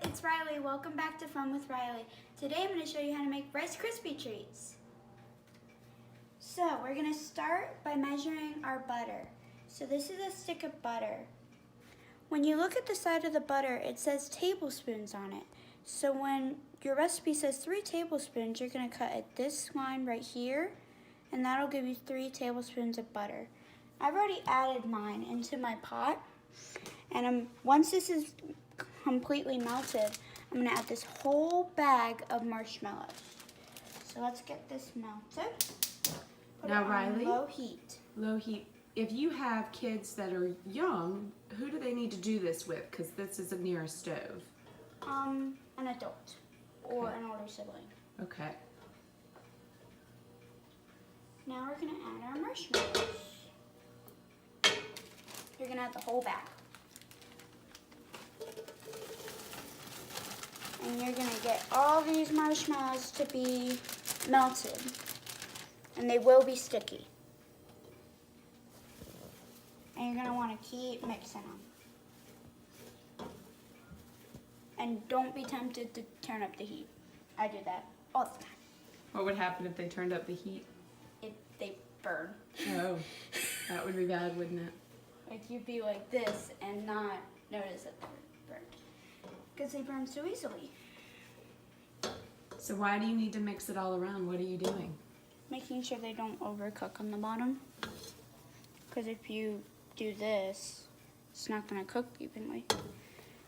it's Riley. Welcome back to Fun with Riley. Today I'm going to show you how to make Rice Krispie treats. So we're going to start by measuring our butter. So this is a stick of butter. When you look at the side of the butter, it says tablespoons on it. So when your recipe says 3 tablespoons, you're going to cut at this line right here, and that'll give you 3 tablespoons of butter. I've already added mine into my pot, and once this is completely melted, I'm going to add this whole bag of marshmallows. So let's get this melted. Put Now, it on Riley, low heat. Low heat. If you have kids that are young, who do they need to do this with? Because this is near a stove. An adult or Okay. an older sibling. Okay. Now we're going to add our marshmallows. You're going to add the whole bag. And you're going to get all these marshmallows to be melted. And they will be sticky. And you're going to want to keep mixing them. And don't be tempted to turn up the heat. I do that all the time. What would happen if they turned up the heat? They burn. Oh, that would be bad, wouldn't it? Like you'd be like this and not notice that they're burnt. Because they burn so easily. So why do you need to mix it all around? What are you doing? Making sure they don't overcook on the bottom. Because if you do this, it's not going to cook evenly.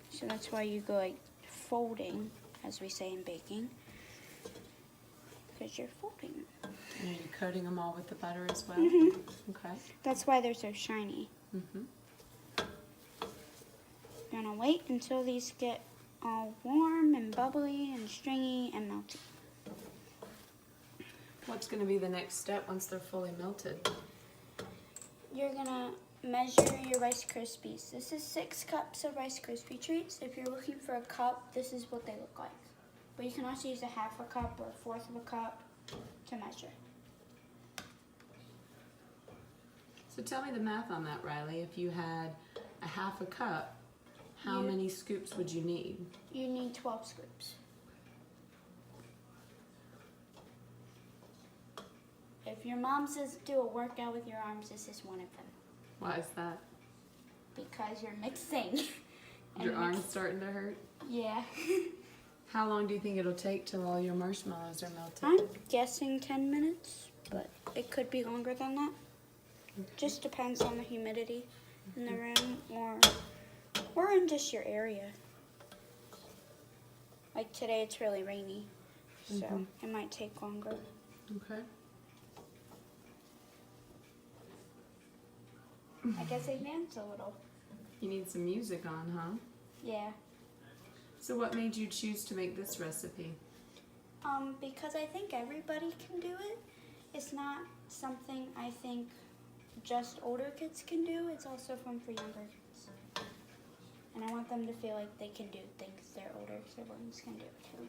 So that's why you go like folding, as we say in baking. Because you're folding. And are you coating them all with the butter as well? Mhm. Okay. That's why they're so shiny. Mm-hmm. You're going to wait until these get all warm and bubbly and stringy and melty. What's going to be the next step once they're fully melted? You're gonna measure your Rice Krispies. This is 6 cups of Rice Krispie treats. If you're looking for a cup, this is what they look like. But you can also use a 1/2 cup or 1/4 of a cup to measure. So tell me the math on that, Riley. If you had a 1/2 cup, how many scoops would you need? You need 12 scoops. If your mom says do a workout with your arms, this is one of them. Why is that? Because you're mixing. Your arm's starting to hurt? Yeah. How long do you think it'll take till all your marshmallows are melted? I'm guessing 10 minutes, but it could be longer than that. Just depends on the humidity in the room or in just your area. Like today it's really rainy, so it might take longer. Okay. I guess I dance a little. You need some music on, huh? Yeah. So what made you choose to make this recipe? Because I think everybody can do it. It's not something I think just older kids can do. It's also fun for younger kids. And I want them to feel like they can do things their older siblings can do too.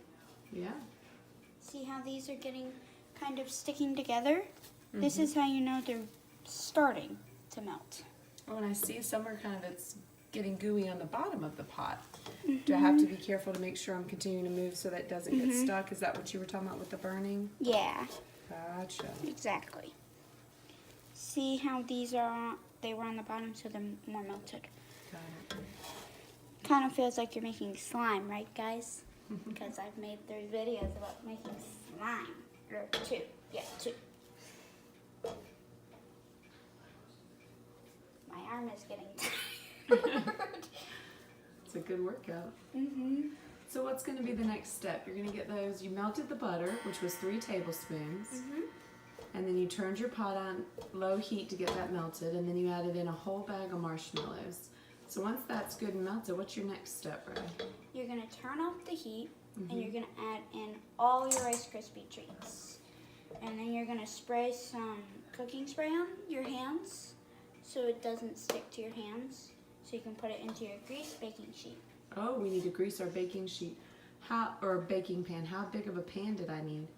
Yeah. See how these are getting kind of sticking together? This is how you know they're starting to melt. Oh, and I see some are it's getting gooey on the bottom of the pot. Do I have to be careful to make sure I'm continuing to move so that it doesn't get stuck? Is that what you were talking about with the burning? Yeah, Gotcha. exactly. See how they were on the bottom so they're more melted. Got it. Kind of feels like you're making slime, right guys? Because I've made 3 videos about making slime. Or 2. Yeah, 2. My arm is getting tired. It's a good workout. Mm-hmm. So what's going to be the next step? You're going to get those, you melted the butter, which was 3 tablespoons, and then you turned your pot on low heat to get that melted, and then you added in a whole bag of marshmallows. So once that's good and melted, what's your next step, Ray? You're going to turn off the heat, and you're going to add in all your Rice Krispie treats. And then you're going to spray some cooking spray on your hands so it doesn't stick to your hands. So you can put it into your grease baking sheet. Oh, we need to grease our baking sheet. Or baking pan. How big of a pan did I need?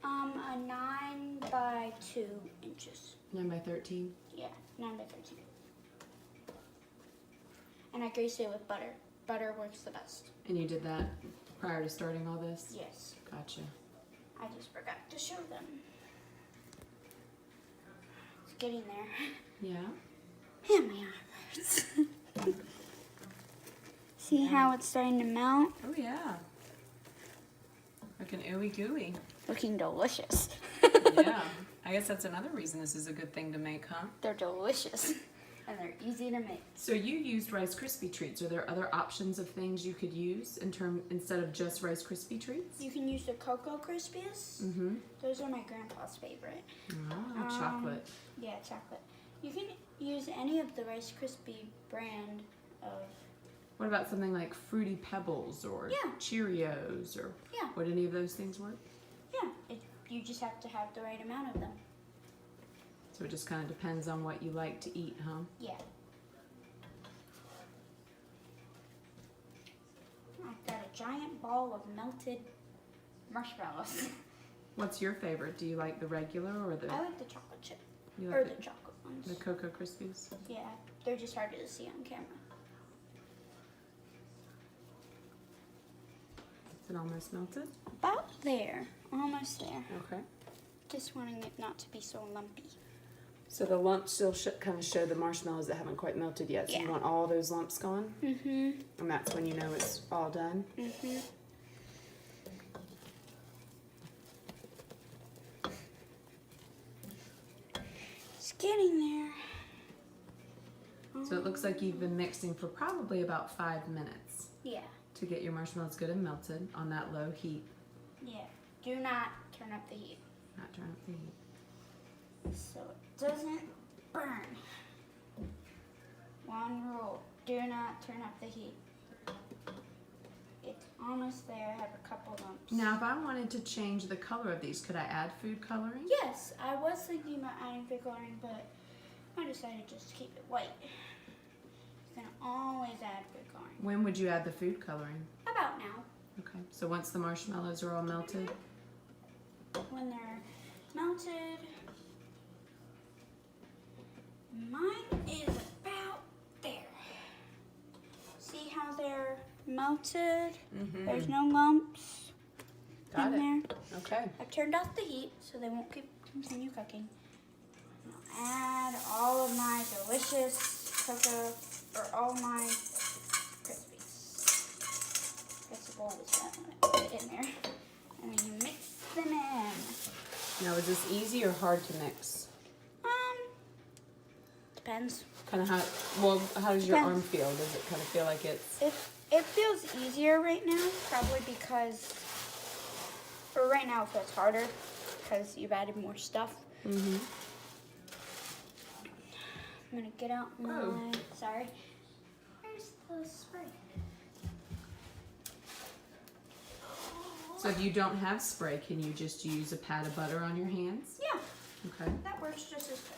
A 9 by 2 inches. 9 by 13? Yeah, 9 by 13. And I grease it with butter. butter works the best. And you did that prior to starting all this? Yes. Gotcha. I just forgot to show them. It's getting there. Yeah. And my arm hurts. See how it's starting to melt? Oh yeah. Like an ooey gooey. Looking delicious. Yeah. I guess that's another reason this is a good thing to make, huh? They're delicious. And they're easy to make. So you used Rice Krispie treats. Are there other options of things you could use instead of just Rice Krispie treats? You can use the Cocoa Krispies. Mm-hmm. Those are my grandpa's favorite. Ah, chocolate. Yeah, chocolate. You can use any of the Rice Krispie brand of. What about something like Fruity Pebbles or Yeah. Cheerios or Yeah. would any of those things work? Yeah, you just have to have the right amount of them. So it just kind of depends on what you like to eat, huh? Yeah. I've got a giant ball of melted marshmallows. What's your favorite? Do you like the regular or the I like the chocolate chip. you Or like the chocolate ones. the Cocoa Krispies? Yeah, they're just harder to see on camera. Is it almost melted? About there. Almost there. Okay. Just wanting it not to be so lumpy. So the lumps still kind of show the marshmallows that haven't quite melted yet. So you Yeah. want all those lumps gone? Mm-hmm. And that's when you know it's all done? Mm-hmm. It's getting there. So it looks like you've been mixing for probably about 5 minutes Yeah. to get your marshmallows good and melted on that low heat. Yeah. Do not turn up the heat Not turn up the heat. so it doesn't burn. One rule: do not turn up the heat. It's almost there. I have a couple lumps. Now, if I wanted to change the color of these, could I add food coloring? Yes, I was thinking about adding food coloring, but I decided just to keep it white. You can always add food coloring. When would you add the food coloring? About now, Okay, so once the marshmallows are all melted, when they're melted. Mine is about there. See how they're melted? There's no lumps got in it. there. Okay. I've turned off the heat so they won't continue cooking. I'll add all of my delicious cocoa, or all my Krispies. Guess the bowl was wet when I put it in there. And then you mix them in. Now, is this easy or hard to mix? Depends. Kind of how does your Depends. arm feel? Does it kind of feel like it's... It feels easier right now, probably because, for right now it feels harder because you've added more stuff. Mm-hmm. I'm gonna get out my, Oh. sorry. Where's the spray? So if you don't have spray, can you just use a pat of butter on your hands? Yeah, Okay. that works just as good.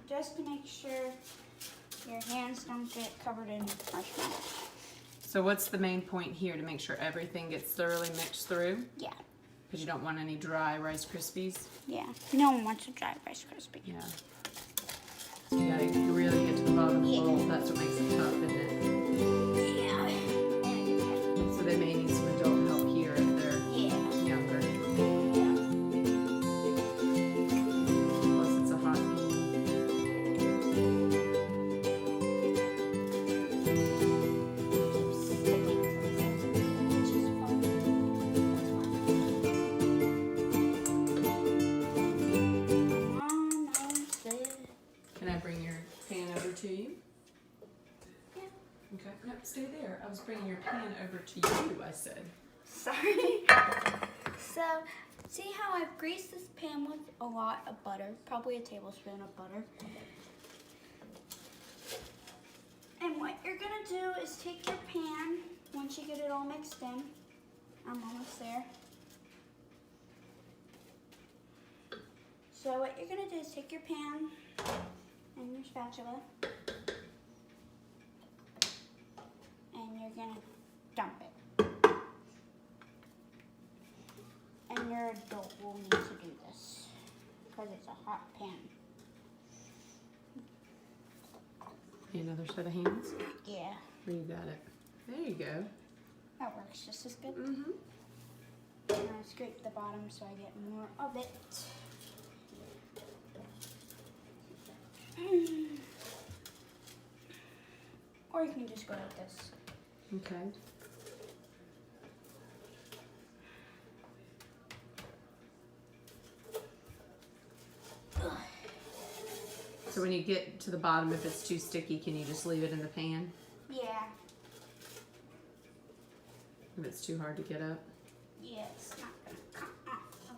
Just to make sure your hands don't get covered in marshmallows. So what's the main point here to make sure everything gets thoroughly mixed through? Yeah, Because you don't want any dry Rice Krispies? yeah. No one wants a dry Rice Krispie. Yeah. So you gotta really get to the bottom of the Yeah. bowl. That's what makes it tough, isn't it? Yeah. So they may need some adult help here if they're Yeah. younger. Yeah. Plus it's a hot pan. Can I bring your pan over to you? Yeah. Okay. No, stay there. I was bringing your pan over to you, I said. Sorry. So, see how I've greased this pan with a lot of butter, probably a tablespoon of butter. And what you're gonna do is take your pan, once you get it all mixed in, I'm almost there. So what you're gonna do is take your pan and your spatula, and you're gonna dump it. And your adult will need to do this because it's a hot pan. Need another set of hands? Yeah. Where you got it? There you go. That works just as good. Mm-hmm. And I scrape the bottom so I get more of it. Or you can just go like this. Okay. So when you get to the bottom, if it's too sticky, can you just leave it in the pan? Yeah. If it's too hard to get up? Yeah, it's not gonna come off.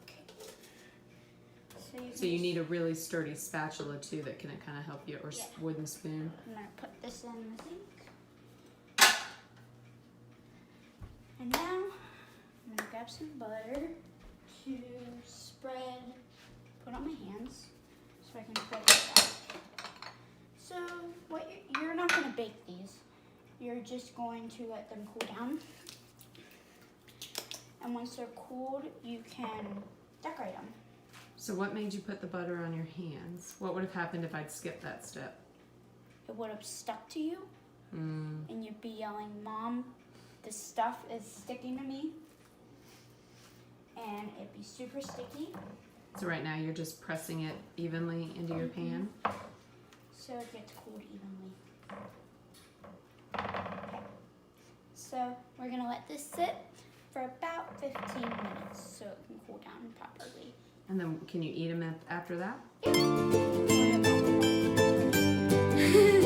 Okay. So you need a really sturdy spatula too that can kind of help you, or Yeah. wooden spoon. I'm gonna put this in the sink. And now I'm gonna grab some butter to spread, put on my hands so I can spread this out. So what you're not gonna bake these. You're just going to let them cool down. And once they're cooled, you can decorate them. So what made you put the butter on your hands? What would have happened if I'd skipped that step? It would have stuck to you, Mm. and you'd be yelling, "Mom, this stuff is sticking to me." And it'd be super sticky, So right now you're just pressing it evenly into your pan? so it gets cooled evenly. Okay. So we're gonna let this sit for about 15 minutes so it can cool down properly. And then can you eat them after that? Yeah.